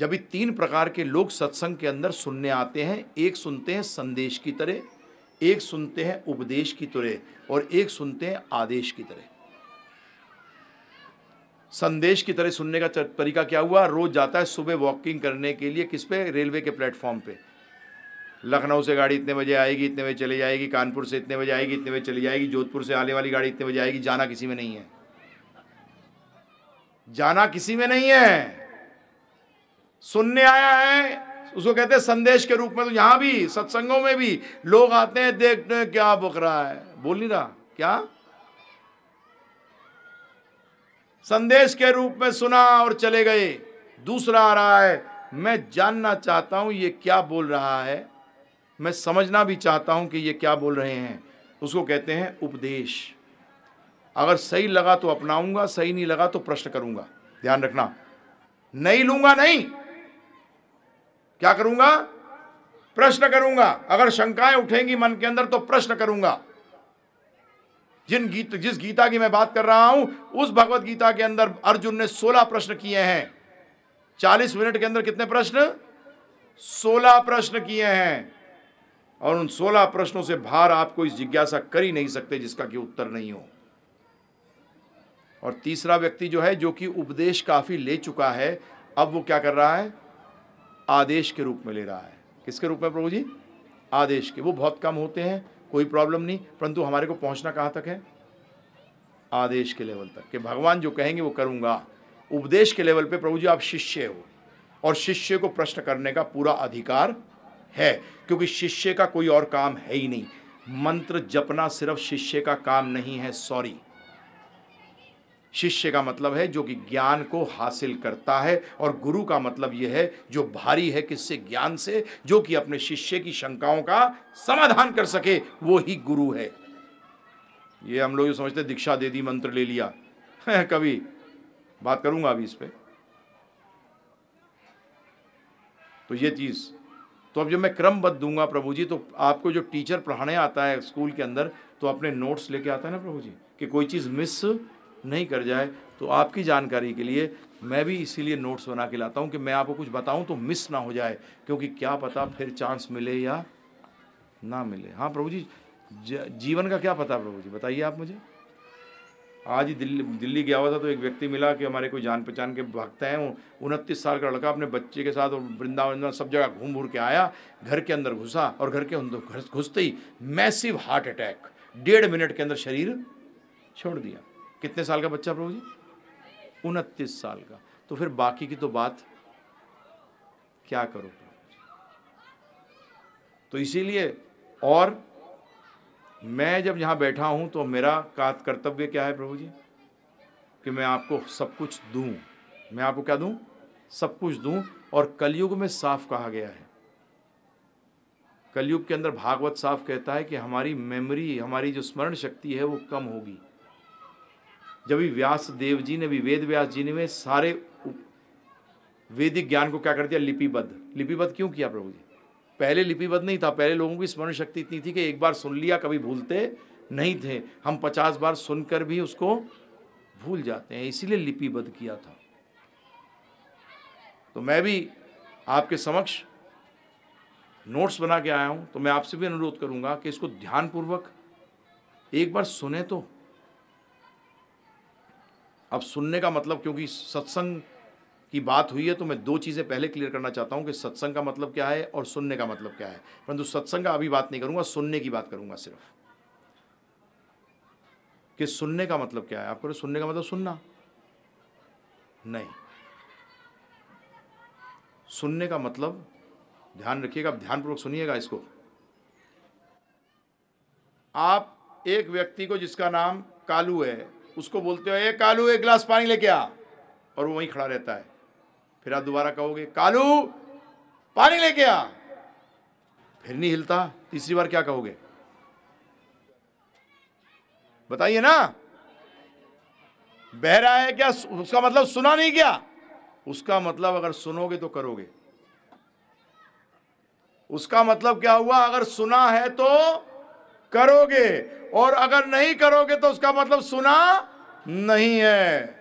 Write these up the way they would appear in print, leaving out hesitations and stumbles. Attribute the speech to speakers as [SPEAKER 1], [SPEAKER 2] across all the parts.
[SPEAKER 1] जब भी तीन प्रकार के लोग सत्संग के अंदर सुनने आते हैं, एक सुनते हैं संदेश की तरह, एक सुनते हैं उपदेश की तरह और एक सुनते हैं आदेश की तरह। संदेश की तरह सुनने का तरीका क्या हुआ? रोज जाता है सुबह वॉकिंग करने के लिए, किस पे? रेलवे के प्लेटफॉर्म पे। लखनऊ से गाड़ी इतने बजे आएगी, इतने बजे चली जाएगी, कानपुर से इतने बजे आएगी, इतने बजे चली जाएगी, जोधपुर से आने वाली गाड़ी इतने बजे आएगी। जाना किसी में नहीं है, जाना किसी में नहीं है, सुनने आया है, उसको कहते हैं संदेश के रूप में। तो यहां भी सत्संगों में भी लोग आते हैं, देखते हैं क्या बक रहा है, बोल नहीं रहा क्या, संदेश के रूप में सुना और चले गए। दूसरा आ रहा है, मैं जानना चाहता हूं ये क्या बोल रहा है, मैं समझना भी चाहता हूं कि ये क्या बोल रहे हैं, उसको कहते हैं उपदेश। अगर सही लगा तो अपनाऊंगा, सही नहीं लगा तो प्रश्न करूंगा। ध्यान रखना, नहीं लूंगा नहीं, क्या करूंगा? प्रश्न करूंगा। अगर शंकाएं उठेंगी मन के अंदर तो प्रश्न करूंगा। जिस गीता की मैं बात कर रहा हूं, उस भगवत गीता के अंदर अर्जुन ने 16 प्रश्न किए हैं। 40 मिनट के अंदर कितने प्रश्न? 16 प्रश्न किए हैं। और उन 16 प्रश्नों से बाहर आप कोई जिज्ञासा कर ही नहीं सकते जिसका कि उत्तर नहीं हो। और तीसरा व्यक्ति जो है, जो कि उपदेश काफी ले चुका है, अब वो क्या कर रहा है? आदेश के रूप में ले रहा है। किसके रूप में प्रभु जी? आदेश के। वो बहुत कम होते हैं, कोई प्रॉब्लम नहीं, परंतु हमारे को पहुंचना कहां तक है? आदेश के लेवल तक, कि भगवान जो कहेंगे वो करूंगा। उपदेश के लेवल पे प्रभु जी आप शिष्य हो, और शिष्य को प्रश्न करने का पूरा अधिकार है, क्योंकि शिष्य का कोई और काम है ही नहीं। मंत्र जपना सिर्फ शिष्य का काम नहीं है, सॉरी। शिष्य का मतलब है जो कि ज्ञान को हासिल करता है, और गुरु का मतलब यह है जो भारी है किससे? ज्ञान से, जो कि अपने शिष्य की शंकाओं का समाधान कर सके, वो ही गुरु है। ये हम लोग जो समझते दीक्षा दे दी, मंत्र ले लिया, कभी बात करूंगा अभी इस पे। तो ये चीज, तो अब जब मैं क्रमबद्ध दूंगा प्रभु जी, तो आपको जो टीचर पढ़ाने आता है स्कूल के अंदर, तो अपने नोट्स लेके आता है ना प्रभु जी, कि कोई चीज मिस नहीं कर जाए। तो आपकी जानकारी के लिए मैं भी इसीलिए नोट्स बना के लाता हूं कि मैं आपको कुछ बताऊं तो मिस ना हो जाए, क्योंकि क्या पता फिर चांस मिले या ना मिले। हाँ प्रभु जी, जीवन का क्या पता प्रभु जी, बताइए आप मुझे। आज ही दिल्ली गया हुआ था, तो एक व्यक्ति मिला कि हमारे कोई जान पहचान के भक्त हैं। वो 29 साल का लड़का अपने बच्चे के साथ वृंदावन सब जगह घूम घूर के आया, घर के अंदर घुसा, और घर के अंदर घुसते ही मैसिव हार्ट अटैक, 1.5 मिनट के अंदर शरीर छोड़ दिया। कितने साल का बच्चा प्रभु जी? 29 साल का। तो फिर बाकी की तो बात क्या करो प्रभु जी। तो इसीलिए, और मैं जब यहाँ बैठा हूँ तो मेरा कर्तव्य क्या है प्रभु जी? कि मैं आपको सब कुछ दूँ। मैं आपको क्या दूँ? सब कुछ दूँ। और कलयुग में साफ कहा गया है, कलयुग के अंदर भागवत साफ कहता है कि हमारी मेमोरी, हमारी जो स्मरण शक्ति है वो कम होगी। जब भी व्यास देव जी ने भी, वेद व्यास जी ने सारे वैदिक ज्ञान को क्या कर दिया? लिपिबद्ध। लिपिबद्ध क्यों किया प्रभु जी? पहले लिपिबद्ध नहीं था, पहले लोगों की स्मरण शक्ति इतनी थी कि एक बार सुन लिया कभी भूलते नहीं थे। हम 50 बार सुनकर भी उसको भूल जाते हैं, इसीलिए लिपिबद्ध किया था। तो मैं भी आपके समक्ष नोट्स बना के आया हूं, तो मैं आपसे भी अनुरोध करूंगा कि इसको ध्यानपूर्वक एक बार सुने। तो अब सुनने का मतलब, क्योंकि सत्संग की बात हुई है, तो मैं 2 चीज़ें पहले क्लियर करना चाहता हूं कि सत्संग का मतलब क्या है और सुनने का मतलब क्या है। परंतु सत्संग का अभी बात नहीं करूंगा, सुनने की बात करूंगा सिर्फ, कि सुनने का मतलब क्या है। आपको सुनने का मतलब सुनना नहीं, सुनने का मतलब, ध्यान रखिएगा, ध्यानपूर्वक सुनिएगा इसको। आप एक व्यक्ति को जिसका नाम कालू है, उसको बोलते हो, ए कालू 1 गिलास पानी लेके आ, और वो वहीं खड़ा रहता है। फिर आप दोबारा कहोगे, कालू पानी लेके आ, फिर नहीं हिलता। तीसरी बार क्या कहोगे? बताइए ना, बह रहा है क्या? उसका मतलब सुना नहीं क्या? उसका मतलब अगर सुनोगे तो करोगे। उसका मतलब क्या हुआ? अगर सुना है तो करोगे, और अगर नहीं करोगे तो उसका मतलब सुना नहीं है।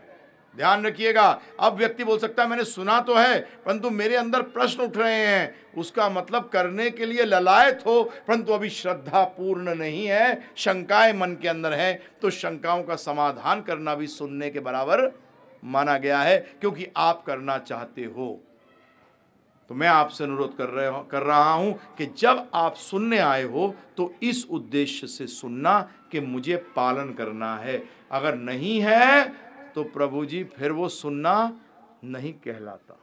[SPEAKER 1] ध्यान रखिएगा। अब व्यक्ति बोल सकता है मैंने सुना तो है परंतु मेरे अंदर प्रश्न उठ रहे हैं, उसका मतलब करने के लिए ललायत हो परंतु अभी श्रद्धा पूर्ण नहीं है, शंकाएं मन के अंदर है, तो शंकाओं का समाधान करना भी सुनने के बराबर माना गया है, क्योंकि आप करना चाहते हो। तो मैं आपसे अनुरोध कर रहा हूं कि जब आप सुनने आए हो तो इस उद्देश्य से सुनना कि मुझे पालन करना है। अगर नहीं है तो प्रभु जी फिर वो सुनना नहीं कहलाता,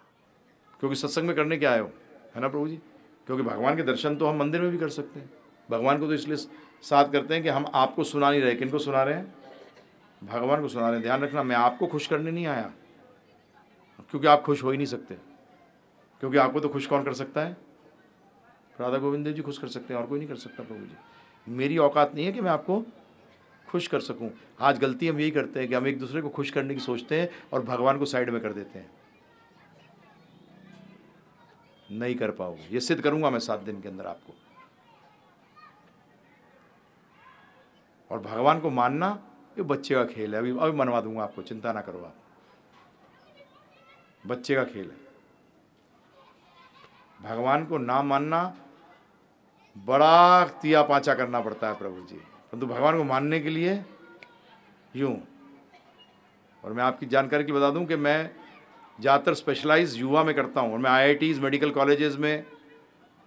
[SPEAKER 1] क्योंकि सत्संग में करने क्या आए हो, है ना प्रभु जी? क्योंकि भगवान के दर्शन तो हम मंदिर में भी कर सकते हैं। भगवान को तो इसलिए साथ करते हैं कि हम आपको सुना नहीं रहे। किनको सुना रहे हैं? भगवान को सुना रहे हैं। ध्यान रखना, मैं आपको खुश करने नहीं आया, क्योंकि आप खुश हो ही नहीं सकते। क्योंकि आपको तो खुश कौन कर सकता है? राधा गोविंद देव जी खुश कर सकते हैं, और कोई नहीं कर सकता प्रभु जी। मेरी औकात नहीं है कि मैं आपको खुश कर सकूं। आज गलती हम यही करते हैं कि हम एक दूसरे को खुश करने की सोचते हैं और भगवान को साइड में कर देते हैं। नहीं कर पाओगे, ये सिद्ध करूंगा मैं 7 दिन के अंदर आपको। और भगवान को मानना ये बच्चे का खेल है। अभी मनवा दूंगा आपको, चिंता ना करो आप, बच्चे का खेल है। भगवान को ना मानना बड़ा तिया पाचा करना पड़ता है प्रभु जी, परंतु भगवान को मानने के लिए यूं। और मैं आपकी जानकारी के लिए बता दूं कि मैं ज़्यादातर स्पेशलाइज युवा में करता हूं, और मैं IITs, मेडिकल कॉलेजेस में,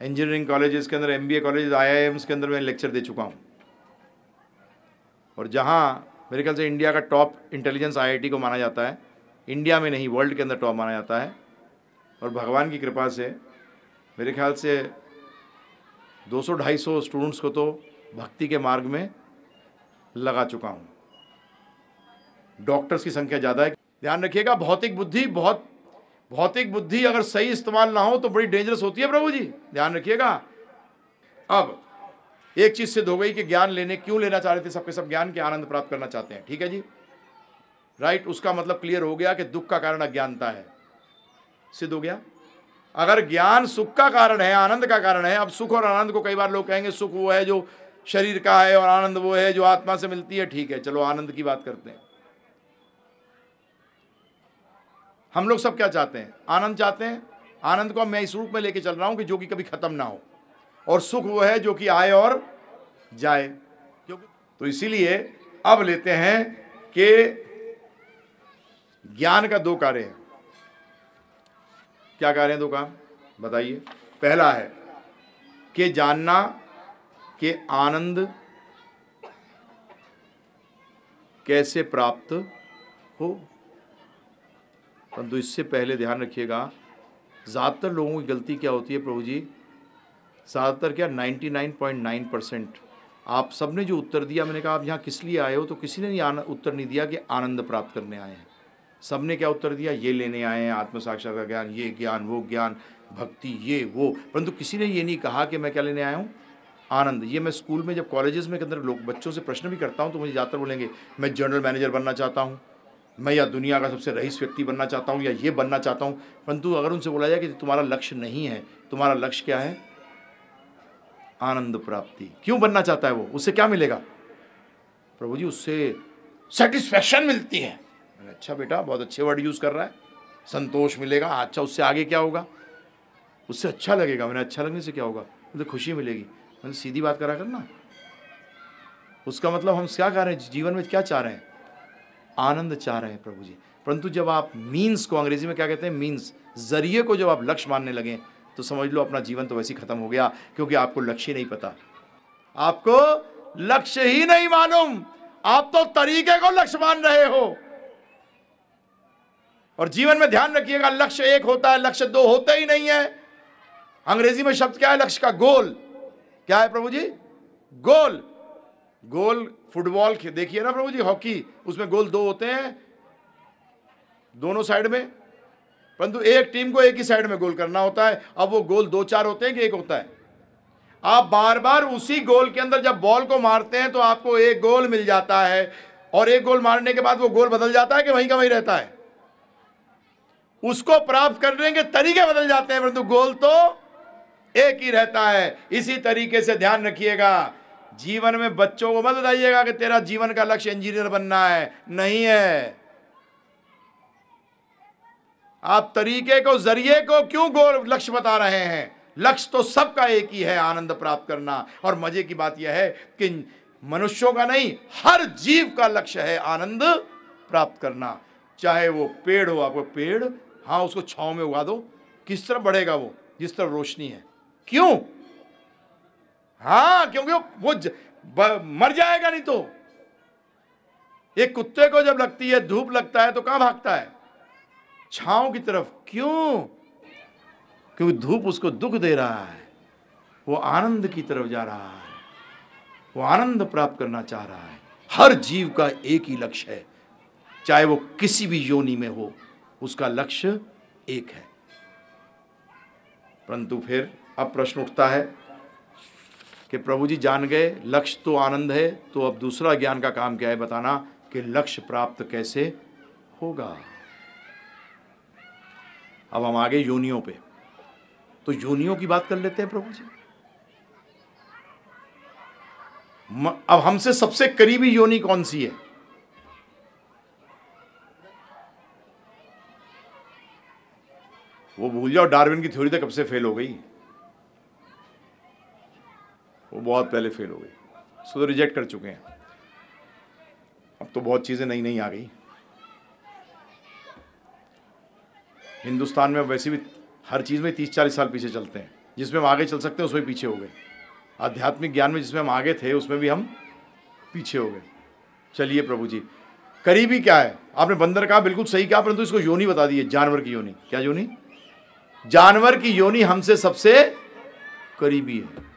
[SPEAKER 1] इंजीनियरिंग कॉलेजेस के अंदर, MBA कॉलेज, IIMs के अंदर मैं लेक्चर दे चुका हूं। और जहां मेरे ख्याल से इंडिया का टॉप इंटेलिजेंस IIT को माना जाता है, इंडिया में नहीं वर्ल्ड के अंदर टॉप माना जाता है। और भगवान की कृपा से मेरे ख्याल से 200-250 स्टूडेंट्स को तो भक्ति के मार्ग में लगा चुका हूँ। डॉक्टर्स की संख्या ज़्यादा है। ध्यान रखिएगा, भौतिक बुद्धि अगर सही इस्तेमाल ना हो तो बड़ी डेंजरस होती है प्रभु जी, ध्यान रखिएगा। अब एक चीज़ सिद्ध हो गई कि ज्ञान क्यों लेना चाह रहे थे सबके सब, ज्ञान के आनंद प्राप्त करना चाहते हैं, ठीक है जी, राइट। उसका मतलब क्लियर हो गया कि दुख का कारण अज्ञानता है, सिद्ध हो गया। अगर ज्ञान सुख का कारण है, आनंद का कारण है। अब सुख और आनंद को कई बार लोग कहेंगे सुख वो है जो शरीर का है और आनंद वो है जो आत्मा से मिलती है, ठीक है, चलो आनंद की बात करते हैं। हम लोग सब क्या चाहते हैं? आनंद चाहते हैं। आनंद को मैं इस रूप में लेके चल रहा हूं कि जो कि कभी खत्म ना हो, और सुख वो है जो कि आए और जाए। तो इसीलिए अब लेते हैं कि ज्ञान का 2 कार्य है। क्या कार्य है? 2 काम बताइए। पहला है कि जानना कि आनंद कैसे प्राप्त हो। परंतु इससे पहले ध्यान रखिएगा, ज़्यादातर लोगों की गलती क्या होती है प्रभु जी? ज़्यादातर क्या, 99.9% आप सबने जो उत्तर दिया, मैंने कहा आप यहाँ किस लिए आए हो, तो किसी ने उत्तर नहीं दिया कि आनंद प्राप्त करने आए हैं। सबने क्या उत्तर दिया? ये लेने आए हैं, आत्म साक्षात्कार ज्ञान, ये ज्ञान, वो ज्ञान, भक्ति, ये वो। परंतु किसी ने ये नहीं कहा कि मैं क्या लेने आया हूँ? आनंद। ये मैं स्कूल में जब कॉलेजेस में के अंदर लोग बच्चों से प्रश्न भी करता हूँ तो मुझे ज़्यादातर बोलेंगे मैं जनरल मैनेजर बनना चाहता हूँ, मैं या दुनिया का सबसे रईस व्यक्ति बनना चाहता हूँ, या ये बनना चाहता हूँ। परंतु अगर उनसे बोला जाए कि तुम्हारा लक्ष्य नहीं है, तुम्हारा लक्ष्य क्या है? आनंद प्राप्ति। क्यों बनना चाहता है वो? उससे क्या मिलेगा प्रभु जी? उससे सेटिस्फैक्शन मिलती है। अच्छा बेटा, बहुत अच्छे वर्ड यूज़ कर रहा है, संतोष मिलेगा। अच्छा, उससे आगे क्या होगा? उससे अच्छा लगेगा। मैंने अच्छा लगने से क्या होगा? मुझे खुशी मिलेगी। मैंने सीधी बात करा करना। उसका मतलब हम क्या कर रहे हैं जीवन में? क्या चाह रहे हैं? आनंद चाह रहे हैं प्रभु जी। परंतु जब आप मीन्स को, अंग्रेजी में क्या कहते हैं, मीन्स, जरिए को जब आप लक्ष्य मानने लगे तो समझ लो अपना जीवन तो वैसे ही खत्म हो गया, क्योंकि आपको लक्ष्य नहीं पता, आपको लक्ष्य ही नहीं मालूम, आप तो तरीके को लक्ष्य मान रहे हो। और जीवन में ध्यान रखिएगा, लक्ष्य एक होता है, लक्ष्य 2 होते ही नहीं है। अंग्रेजी में शब्द क्या है लक्ष्य का? गोल। क्या है प्रभु जी? गोल। गोल फुटबॉल देखिए ना प्रभु जी, हॉकी, उसमें गोल 2 होते हैं दोनों साइड में, परंतु एक टीम को एक ही साइड में गोल करना होता है। अब वो गोल 2-4 होते हैं कि एक होता है? आप बार बार उसी गोल के अंदर जब बॉल को मारते हैं तो आपको एक गोल मिल जाता है, और एक गोल मारने के बाद वो गोल बदल जाता है कि वहीं का वहीं रहता है? उसको प्राप्त करने के तरीके बदल जाते हैं, परंतु गोल तो एक ही रहता है। इसी तरीके से ध्यान रखिएगा, जीवन में बच्चों को मत बताइएगा कि तेरा जीवन का लक्ष्य इंजीनियर बनना है, नहीं है। आप तरीके को, जरिए को क्यों गोल लक्ष्य बता रहे हैं? लक्ष्य तो सबका एक ही है, आनंद प्राप्त करना। और मजे की बात यह है कि मनुष्यों का नहीं, हर जीव का लक्ष्य है आनंद प्राप्त करना। चाहे वो पेड़ हो, आपको पेड़, हाँ उसको छांव में उगा दो, किस तरह बढ़ेगा वो? जिस तरह रोशनी है। क्यों? हाँ, क्योंकि मर जाएगा नहीं तो। एक कुत्ते को जब लगती है धूप, लगता है तो कहां भागता है? छांव की तरफ। क्यों? क्योंकि धूप उसको दुख दे रहा है, वो आनंद की तरफ जा रहा है, वो आनंद प्राप्त करना चाह रहा है। हर जीव का एक ही लक्ष्य है, चाहे वो किसी भी योनि में हो, उसका लक्ष्य एक है। परंतु फिर अब प्रश्न उठता है कि प्रभु जी जान गए लक्ष्य तो आनंद है, तो अब दूसरा ज्ञान का काम क्या है? बताना कि लक्ष्य प्राप्त कैसे होगा। अब हम आगे योनियों पे, तो योनियों की बात कर लेते हैं प्रभु जी। अब हमसे सबसे करीबी योनि कौन सी है? वो भूल जाओ, डार्विन की थ्योरी तो कब से फेल हो गई, वो बहुत पहले फेल हो गई, उसको तो रिजेक्ट कर चुके हैं। अब तो बहुत चीजें नई नई आ गई। हिंदुस्तान में वैसे भी हर चीज में 30-40 साल पीछे चलते हैं। जिसमें हम आगे चल सकते हैं उसमें पीछे हो गए। आध्यात्मिक ज्ञान में जिसमें हम आगे थे उसमें भी हम पीछे हो गए। चलिए प्रभु जी, करीबी क्या है? आपने बंदर कहा, बिल्कुल सही कहा, परंतु इसको योनि बता दी है, जानवर की योनि। क्या योनि? जानवर की योनि हमसे सबसे करीबी है।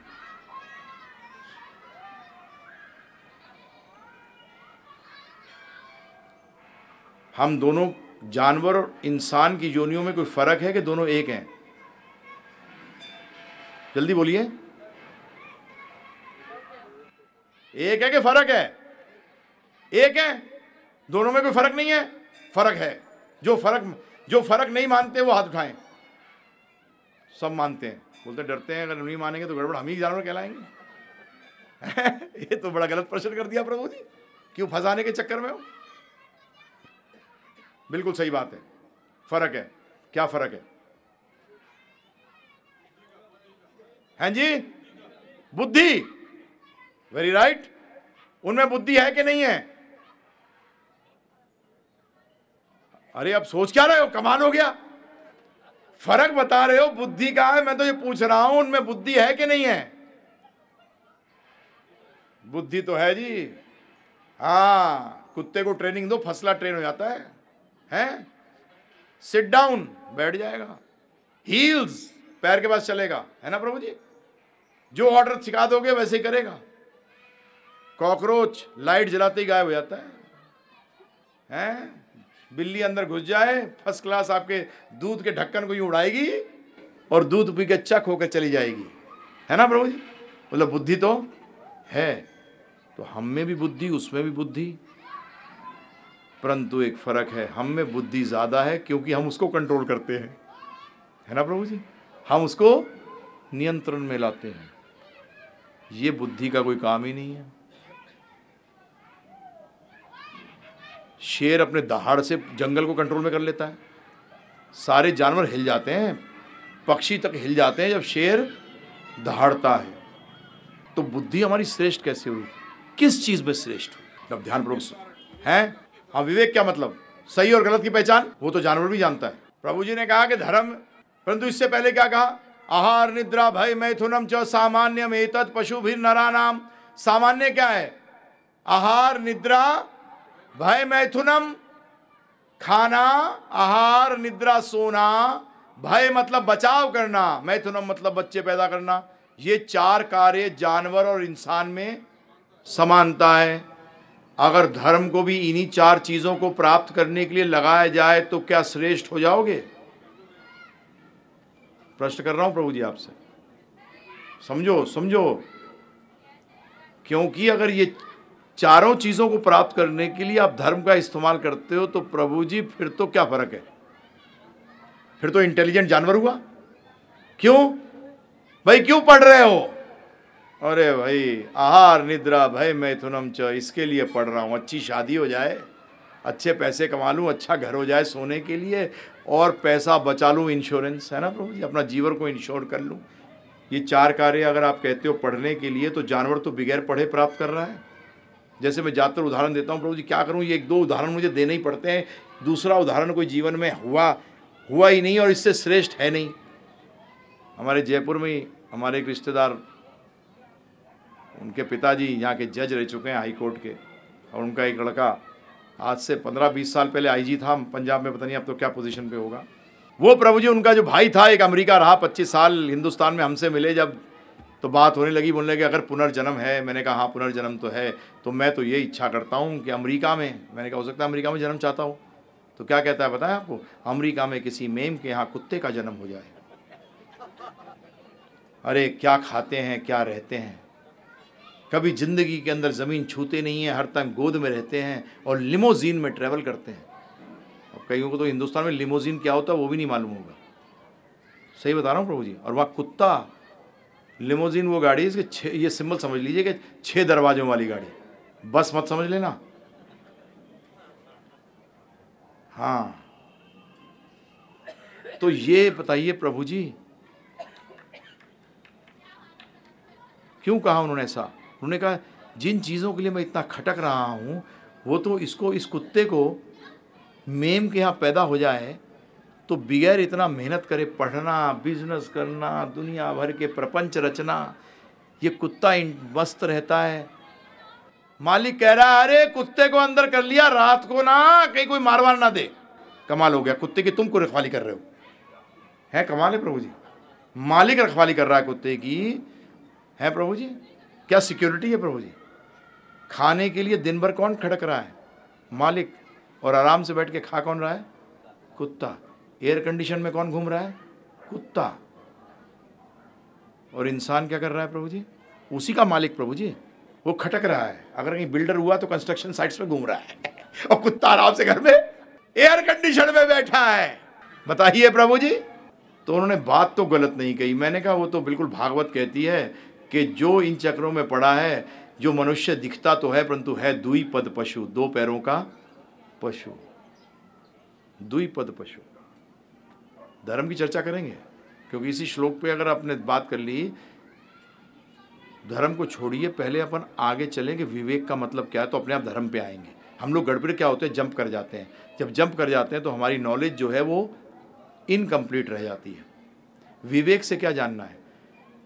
[SPEAKER 1] हम दोनों जानवर और इंसान की योनियों में कोई फर्क है कि दोनों एक हैं? जल्दी बोलिए। एक है कि फर्क है? एक है, दोनों में कोई फर्क नहीं है? फर्क है। जो फर्क नहीं मानते वो हाथ उठाएं। सब मानते हैं, बोलते डरते हैं अगर नहीं मानेंगे तो गड़बड़, हम ही जानवर कहलाएंगे। ये तो बड़ा गलत प्रश्न कर दिया प्रभु जी, क्यों फंसाने के चक्कर में हो? बिल्कुल सही बात है, फर्क है। क्या फर्क है? हैं जी? बुद्धि। Very right. उनमें बुद्धि है कि नहीं है? अरे अब सोच क्या रहे हो, कमाल हो गया। फर्क बता रहे हो, बुद्धि का है, मैं तो ये पूछ रहा हूं उनमें बुद्धि है कि नहीं है? बुद्धि तो है जी। हाँ, कुत्ते को ट्रेनिंग दो, फसला ट्रेन हो जाता है, हैं? सिट डाउन, बैठ जाएगा, हील्स, पैर के पास चलेगा, है ना प्रभु जी? जो ऑर्डर सिखा दोगे वैसे ही करेगा। कॉकरोच लाइट जलाते ही गायब हो जाता है, हैं? बिल्ली अंदर घुस जाए, फर्स्ट क्लास आपके दूध के ढक्कन को यूं उड़ाएगी और दूध पी के चक होकर चली जाएगी, है ना प्रभु जी? मतलब बुद्धि तो है। तो हम में भी बुद्धि, उसमें भी बुद्धि, परंतु एक फर्क है, हम में बुद्धि ज्यादा है क्योंकि हम उसको कंट्रोल करते हैं, है ना प्रभु जी? हम उसको नियंत्रण में लाते हैं। ये बुद्धि का कोई काम ही नहीं है। शेर अपने दहाड़ से जंगल को कंट्रोल में कर लेता है, सारे जानवर हिल जाते हैं, पक्षी तक हिल जाते हैं जब शेर दहाड़ता है। तो बुद्धि हमारी श्रेष्ठ कैसे हुई? किस चीज में श्रेष्ठ हुई? अब ध्यानपूर्वक हैं। हाँ, विवेक क्या मतलब? सही और गलत की पहचान, वो तो जानवर भी जानता है। प्रभु जी ने कहा कि धर्म, परंतु इससे पहले क्या कहा? आहार निद्रा भय मैथुनम च सामान्यम एतत् पशुभिर नरानाम। सामान्य क्या है? आहार निद्रा भय मैथुनम, खाना, आहार निद्रा सोना, भय मतलब बचाव करना, मैथुनम मतलब बच्चे पैदा करना। ये चार कार्य जानवर और इंसान में समानता है। अगर धर्म को भी इन्हीं चार चीजों को प्राप्त करने के लिए लगाया जाए तो क्या श्रेष्ठ हो जाओगे? प्रश्न कर रहा हूं प्रभु जी आपसे, समझो समझो। क्योंकि अगर ये चारों चीजों को प्राप्त करने के लिए आप धर्म का इस्तेमाल करते हो तो प्रभु जी फिर तो क्या फर्क है? फिर तो इंटेलिजेंट जानवर हुआ। क्यों भाई, क्यों पढ़ रहे हो? अरे भाई, आहार निद्रा भय मैथुनम च, इसके लिए पढ़ रहा हूं, अच्छी शादी हो जाए, अच्छे पैसे कमा लूँ, अच्छा घर हो जाए सोने के लिए, और पैसा बचा लूँ, इंश्योरेंस है ना प्रभु जी, अपना जीवन को इंश्योर कर लूँ। ये 4 कार्य अगर आप कहते हो पढ़ने के लिए, तो जानवर तो बगैर पढ़े प्राप्त कर रहा है। जैसे मैं ज़्यादातर उदाहरण देता हूँ प्रभु जी, क्या करूँ, ये 1-2 उदाहरण मुझे देने ही पड़ते हैं। दूसरा उदाहरण कोई जीवन में हुआ ही नहीं और इससे श्रेष्ठ है नहीं। हमारे जयपुर में ही हमारे एक रिश्तेदार, उनके पिताजी यहाँ के जज रह चुके हैं हाई कोर्ट के, और उनका एक लड़का आज से 15-20 साल पहले आईजी था पंजाब में, पता नहीं अब तो क्या पोजीशन पे होगा। वो प्रभु जी, उनका जो भाई था एक अमेरिका रहा 25 साल, हिंदुस्तान में हमसे मिले जब, तो बात होने लगी, बोलने लगे अगर पुनर्जन्म है। मैंने कहा हाँ पुनर्जन्म तो है, तो मैं तो ये इच्छा करता हूँ कि अमेरिका में, मैंने कहा हो सकता है अमेरिका में जन्म चाहता हूँ। तो क्या कहता है बताएं आपको, अमेरिका में किसी मेम के यहाँ कुत्ते का जन्म हो जाए। अरे क्या खाते हैं, क्या रहते हैं, कभी ज़िंदगी के अंदर ज़मीन छूते नहीं हैं, हर टाइम गोद में रहते हैं और लिमोजीन में ट्रैवल करते हैं। और कईयों को तो हिंदुस्तान में लिमोजीन क्या होता है वो भी नहीं मालूम होगा। सही बता रहा हूँ प्रभु जी। और वहाँ कुत्ता, लिमोजीन वो गाड़ी है इसके ये सिंबल समझ लीजिए कि 6 दरवाजों वाली गाड़ी, बस मत समझ लेना। हाँ, तो ये बताइए प्रभु जी, क्यों कहा उन्होंने ऐसा? उन्होंने कहा जिन चीज़ों के लिए मैं इतना खटक रहा हूँ, वो तो इस कुत्ते को मेम के यहाँ पैदा हो जाए तो बगैर इतना मेहनत करे, पढ़ना, बिजनेस करना, दुनिया भर के प्रपंच रचना, ये कुत्ता मस्त रहता है। मालिक कह रहा है अरे कुत्ते को अंदर कर लिया, रात को ना कहीं कोई मारवार ना दे। कमाल हो गया, कुत्ते की तुमको रखवाली कर रहे हो, है कमाल है प्रभु जी। मालिक रखवाली कर रहा है कुत्ते की, है प्रभु जी, क्या सिक्योरिटी है प्रभु जी। खाने के लिए दिन भर कौन खड़क रहा है? मालिक। और आराम से बैठ के खा कौन रहा है? कुत्ता। एयर कंडीशन में कौन घूम रहा है? कुत्ता। और इंसान क्या कर रहा है प्रभु जी? उसी का मालिक प्रभु जी, वो खटक रहा है। अगर कहीं बिल्डर हुआ तो कंस्ट्रक्शन साइट्स में घूम रहा है और कुत्ता आराम से घर में एयर कंडीशन में बैठा है। बताइए प्रभु जी। तो उन्होंने बात तो गलत नहीं कही। मैंने कहा वो तो बिल्कुल भागवत कहती है कि जो इन चक्रों में पड़ा है, जो मनुष्य दिखता तो है परंतु है द्विपद पशु, 2 पैरों का पशु, द्विपद पशु। धर्म की चर्चा करेंगे क्योंकि इसी श्लोक पे अगर आपने बात कर ली, धर्म को छोड़िए, पहले अपन आगे चलेंगे विवेक का मतलब क्या है, तो अपने आप धर्म पे आएंगे। हम लोग गड़बड़ क्या होते हैं, जंप कर जाते हैं। जब जंप कर जाते हैं तो हमारी नॉलेज जो है वो इनकम्प्लीट रह जाती है। विवेक से क्या जानना है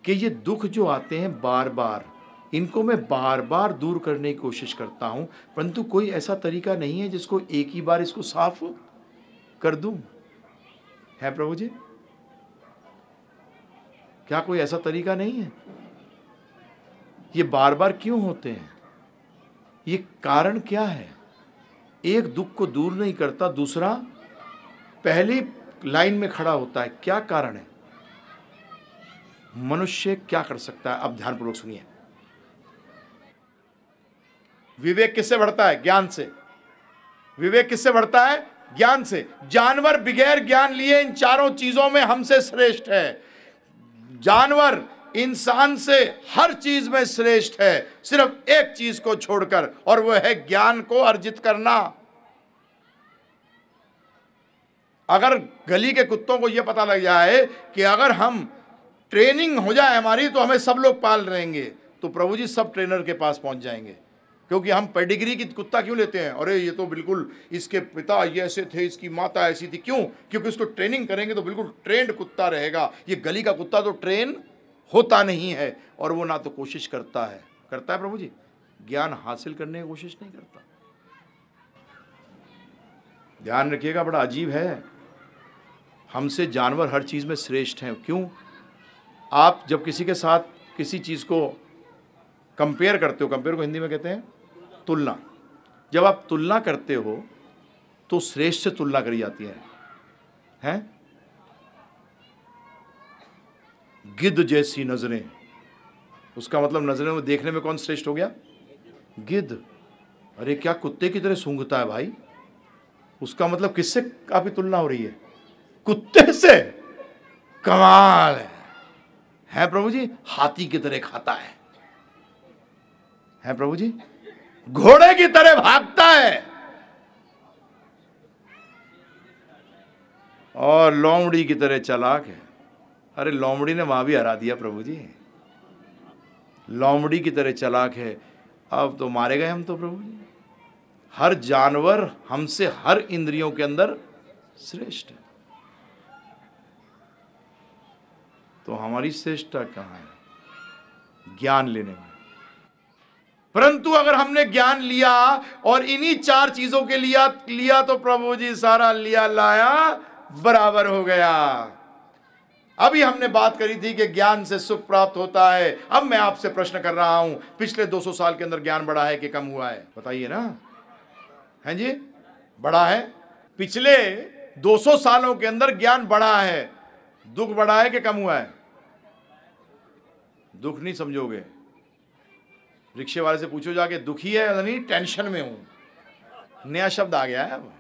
[SPEAKER 1] कि ये दुख जो आते हैं बार बार, इनको मैं बार बार दूर करने की कोशिश करता हूं, परंतु कोई ऐसा तरीका नहीं है जिसको एक ही बार इसको साफ कर दूं। है प्रभु जी? क्या कोई ऐसा तरीका नहीं है? ये बार बार क्यों होते हैं? ये कारण क्या है? एक दुख को दूर नहीं करता, दूसरा पहली लाइन में खड़ा होता है। क्या कारण है? मनुष्य क्या कर सकता है? अब ध्यानपूर्वक सुनिए। विवेक किससे बढ़ता है? ज्ञान से। विवेक किससे बढ़ता है? ज्ञान से। जानवर बगैर ज्ञान लिए इन चारों चीजों में हमसे श्रेष्ठ है। जानवर इंसान से हर चीज में श्रेष्ठ है, सिर्फ एक चीज को छोड़कर, और वह है ज्ञान को अर्जित करना। अगर गली के कुत्तों को यह पता लग जाए कि अगर हम ट्रेनिंग हो जाए हमारी तो हमें सब लोग पाल रहेंगे, तो प्रभु जी सब ट्रेनर के पास पहुंच जाएंगे। क्योंकि हम पेडिग्री की कुत्ता क्यों लेते हैं? अरे ये तो बिल्कुल इसके पिता ये ऐसे थे, इसकी माता ऐसी थी। क्यों? क्योंकि उसको ट्रेनिंग करेंगे तो बिल्कुल ट्रेंड कुत्ता रहेगा। ये गली का कुत्ता तो ट्रेन होता नहीं है, और वो ना तो कोशिश करता है प्रभु जी, ज्ञान हासिल करने की कोशिश नहीं करता। ध्यान रखिएगा, बड़ा अजीब है। हमसे जानवर हर चीज में श्रेष्ठ हैं। क्यों? आप जब किसी के साथ किसी चीज को कंपेयर करते हो, कंपेयर को हिंदी में कहते हैं तुलना। जब आप तुलना करते हो तो श्रेष्ठ से तुलना करी जाती है, हैं? गिद्ध जैसी नजरें, उसका मतलब नजरें में देखने में कौन श्रेष्ठ हो गया? गिद्ध। अरे क्या कुत्ते की तरह सूंघता है भाई, उसका मतलब किससे आपकी तुलना हो रही है? कुत्ते से। कमाल है प्रभु जी। हाथी की तरह खाता है प्रभु जी। घोड़े की तरह भागता है और लोमड़ी की तरह चालाक है। अरे लोमड़ी ने वहाँ भी हरा दिया प्रभु जी, लोमड़ी की तरह चालाक है। अब तो मारे गए हम तो प्रभु जी। हर जानवर हमसे हर इंद्रियों के अंदर श्रेष्ठ है, तो हमारी श्रेष्ठता कहाँ है? ज्ञान लेने में। परंतु अगर हमने ज्ञान लिया और इन्हीं चार चीजों के लिया तो प्रभु जी सारा लिया लाया बराबर हो गया। अभी हमने बात करी थी कि ज्ञान से सुख प्राप्त होता है। अब मैं आपसे प्रश्न कर रहा हूं, पिछले 200 साल के अंदर ज्ञान बढ़ा है कि कम हुआ है? बताइए ना। हैं जी? बढ़ा है। पिछले 200 सालों के अंदर ज्ञान बढ़ा है। दुख बढ़ा है कि कम हुआ है? दुख नहीं समझोगे। रिक्शे वाले से पूछो जाके, दुखी है या नहीं? टेंशन में हूं। नया शब्द आ गया है अब।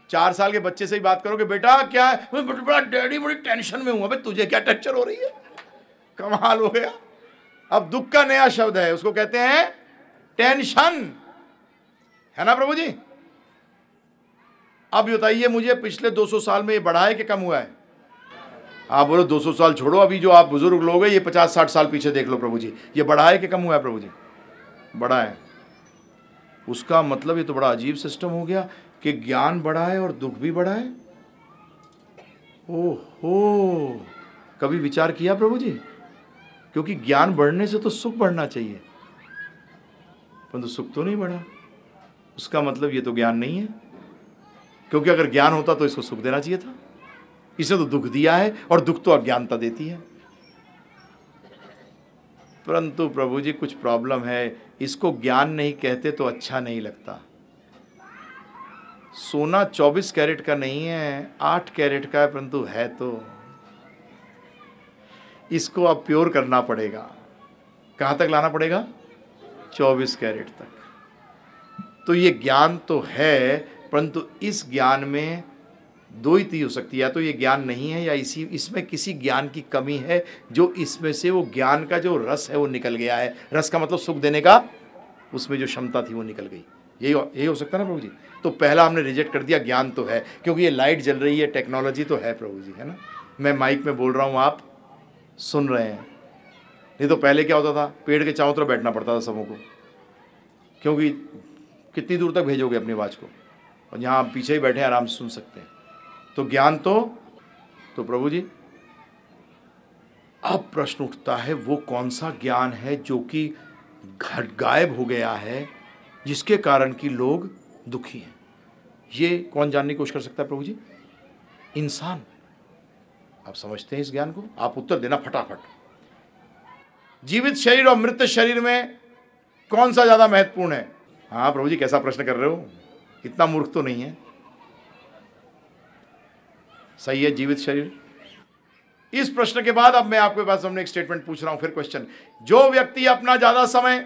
[SPEAKER 1] 4 साल के बच्चे से ही बात करो कि बेटा क्या है? बड़ा डैडी बड़ी टेंशन में हूं। अबे तुझे क्या टेंशन हो रही है? कमाल हो गया। अब दुख का नया शब्द है, उसको कहते हैं टेंशन, है ना प्रभु जी? अब बताइए मुझे, पिछले 200 साल में ये बढ़ा है कि कम हुआ है? आप बोलो 200 साल छोड़ो, अभी जो आप बुजुर्ग लोग हैं ये 50-60 साल पीछे देख लो प्रभु जी, ये बढ़ा है कि कम हुआ है प्रभु जी? बढ़ा है। उसका मतलब ये तो बड़ा अजीब सिस्टम हो गया कि ज्ञान बढ़ा है और दुख भी बढ़ा है। ओहो, कभी विचार किया प्रभु जी? क्योंकि ज्ञान बढ़ने से तो सुख बढ़ना चाहिए, परंतु सुख तो नहीं बढ़ा। उसका मतलब ये तो ज्ञान नहीं है, क्योंकि अगर ज्ञान होता तो इसको सुख देना चाहिए था। इसने तो दुख दिया है, और दुख तो अज्ञानता देती है। परंतु प्रभु जी कुछ प्रॉब्लम है, इसको ज्ञान नहीं कहते तो अच्छा नहीं लगता। सोना 24 कैरेट का नहीं है, 8 कैरेट का है, परंतु है तो इसको अब प्योर करना पड़ेगा। कहाँ तक लाना पड़ेगा? 24 कैरेट तक। तो ये ज्ञान तो है, परंतु इस ज्ञान में दो ही चीज हो सकती है, या तो ये ज्ञान नहीं है या इसमें किसी ज्ञान की कमी है, जो इसमें से वो ज्ञान का जो रस है वो निकल गया है। रस का मतलब सुख देने का, उसमें जो क्षमता थी वो निकल गई। यही हो सकता है ना प्रभु जी? तो पहला हमने रिजेक्ट कर दिया, ज्ञान तो है, क्योंकि ये लाइट जल रही है, टेक्नोलॉजी तो है प्रभु जी, है ना? मैं माइक में बोल रहा हूँ, आप सुन रहे हैं। नहीं तो पहले क्या होता था, पेड़ के चारों तरफ बैठना पड़ता था सबों को, क्योंकि कितनी दूर तक भेजोगे अपनी आवाज़ को, और यहाँ आप पीछे ही बैठे आराम से सुन सकते हैं। तो ज्ञान तो प्रभु जी, अब प्रश्न उठता है वो कौन सा ज्ञान है जो कि गायब हो गया है, जिसके कारण कि लोग दुखी हैं? ये कौन जानने की कोशिश कर सकता है प्रभु जी? इंसान। आप समझते हैं इस ज्ञान को? आप उत्तर देना फटाफट। जीवित शरीर और मृत शरीर में कौन सा ज्यादा महत्वपूर्ण है? हाँ प्रभु जी, कैसा प्रश्न कर रहे हो? इतना मूर्ख तो नहीं है। सही है, जीवित शरीर। इस प्रश्न के बाद अब मैं आपके पास सामने एक स्टेटमेंट पूछ रहा हूं, फिर क्वेश्चन। जो व्यक्ति अपना ज्यादा समय,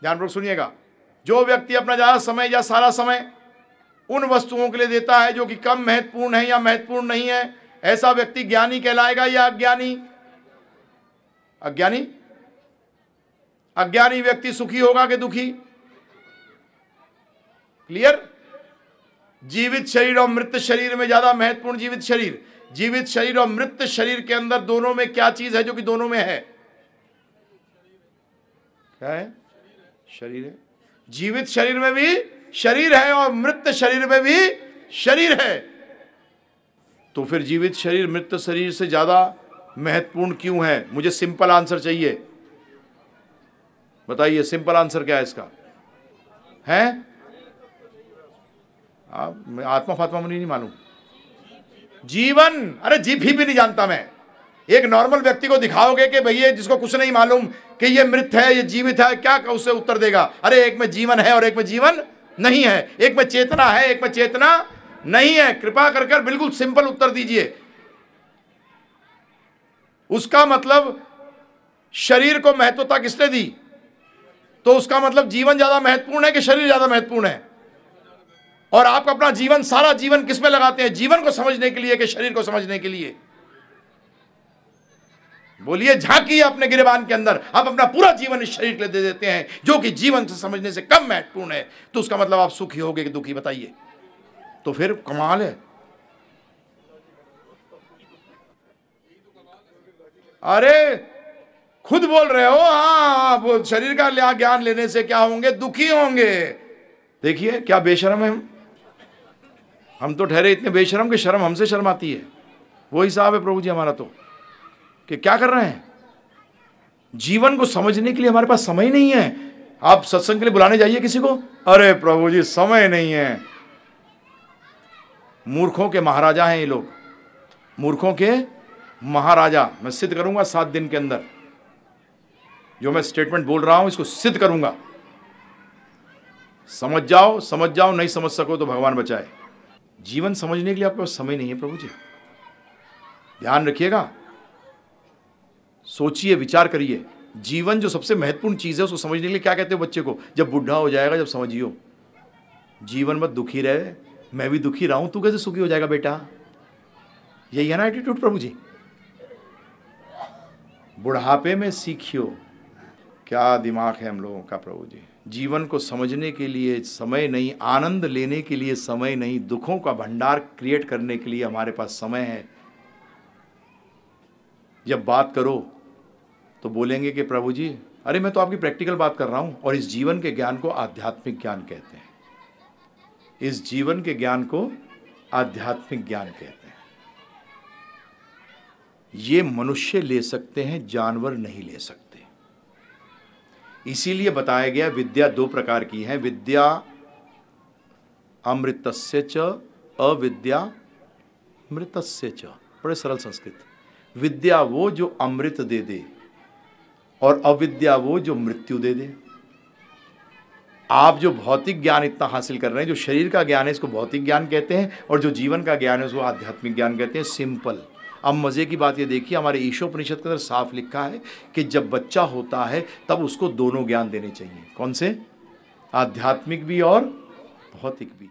[SPEAKER 1] ध्यानपूर्वक सुनिएगा, जो व्यक्ति अपना ज्यादा समय या सारा समय उन वस्तुओं के लिए देता है जो कि कम महत्वपूर्ण है या महत्वपूर्ण नहीं है, ऐसा व्यक्ति ज्ञानी कहलाएगा या अज्ञानी? अज्ञानी। अज्ञानी व्यक्ति सुखी होगा कि दुखी? क्लियर? जीवित शरीर और मृत शरीर में ज्यादा महत्वपूर्ण जीवित शरीर। जीवित शरीर और मृत शरीर के अंदर दोनों में क्या चीज है जो कि दोनों में है? क्या है? शरीर है। जीवित शरीर में भी शरीर है और मृत शरीर में भी शरीर है। तो फिर जीवित शरीर मृत शरीर से ज्यादा महत्वपूर्ण क्यों है? मुझे सिंपल आंसर चाहिए, बताइए सिंपल आंसर क्या है इसका? है आत्मा फात्मा मुझे नहीं मालूम। जीवन। अरे जी भी नहीं जानता मैं। एक नॉर्मल व्यक्ति को दिखाओगे कि भैया जिसको कुछ नहीं मालूम कि ये मृत है ये जीवित है, क्या उससे उत्तर देगा? अरे एक में जीवन है और एक में जीवन नहीं है, एक में चेतना है एक में चेतना नहीं है। कृपा कर कर बिल्कुल सिंपल उत्तर दीजिए। उसका मतलब शरीर को महत्वता किसने दी? तो उसका मतलब जीवन ज्यादा महत्वपूर्ण है कि शरीर ज्यादा महत्वपूर्ण है? और आप अपना जीवन, सारा जीवन किस में लगाते हैं? जीवन को समझने के लिए कि शरीर को समझने के लिए? बोलिए, झांकिए अपने गिरेबान के अंदर। आप अपना पूरा जीवन इस शरीर के लिए दे देते हैं जो कि जीवन से समझने से कम महत्वपूर्ण है, तो उसका मतलब आप सुखी होगे कि दुखी? बताइए। तो फिर कमाल है। अरे खुद बोल रहे हो, हाँ वो शरीर का ज्ञान लेने से क्या होंगे, दुखी होंगे। देखिए क्या बेशरम है हम तो ठहरे इतने बेशरम कि शर्म हमसे शर्म आती है। वो हिसाब है प्रभु जी हमारा तो, कि क्या कर रहे हैं। जीवन को समझने के लिए हमारे पास समय नहीं है। आप सत्संग के लिए बुलाने जाइए किसी को, अरे प्रभु जी समय नहीं है। मूर्खों के महाराजा हैं ये लोग, मूर्खों के महाराजा। मैं सिद्ध करूंगा 7 दिन के अंदर, जो मैं स्टेटमेंट बोल रहा हूं इसको सिद्ध करूंगा। समझ जाओ, समझ जाओ, नहीं समझ सको तो भगवान बचाए। जीवन समझने के लिए आपके पास समय नहीं है प्रभु जी, ध्यान रखिएगा। सोचिए, विचार करिए। जीवन जो सबसे महत्वपूर्ण चीज है उसको समझने के लिए क्या कहते हो बच्चे को, जब बुढ़ा हो जाएगा जब समझियो। जीवन मत दुखी रहे, मैं भी दुखी रहा हूं, तू कैसे सुखी हो जाएगा बेटा। यही है ना एटीट्यूड प्रभु जी। बुढ़ापे में सीखियो। क्या दिमाग है हम लोगों का प्रभु जी। जीवन को समझने के लिए समय नहीं, आनंद लेने के लिए समय नहीं, दुखों का भंडार क्रिएट करने के लिए हमारे पास समय है। जब बात करो तो बोलेंगे कि प्रभु जी अरे मैं तो आपकी प्रैक्टिकल बात कर रहा हूं। और इस जीवन के ज्ञान को आध्यात्मिक ज्ञान कहते हैं। इस जीवन के ज्ञान को आध्यात्मिक ज्ञान कहते हैं। ये मनुष्य ले सकते हैं, जानवर नहीं ले सकते। इसीलिए बताया गया विद्या 2 प्रकार की है, विद्या अमृतस्य च अविद्या मृतस्य च। बड़े सरल संस्कृत। विद्या वो जो अमृत दे दे और अविद्या वो जो मृत्यु दे दे। आप जो भौतिक ज्ञान इतना हासिल कर रहे हैं, जो शरीर का ज्ञान है इसको भौतिक ज्ञान कहते हैं, और जो जीवन का ज्ञान है उसको आध्यात्मिक ज्ञान कहते हैं। सिंपल। अब मजे की बात ये देखिए, हमारे ईशोपनिषद के अंदर साफ लिखा है कि जब बच्चा होता है तब उसको दोनों ज्ञान देने चाहिए। कौन से? आध्यात्मिक भी और भौतिक भी।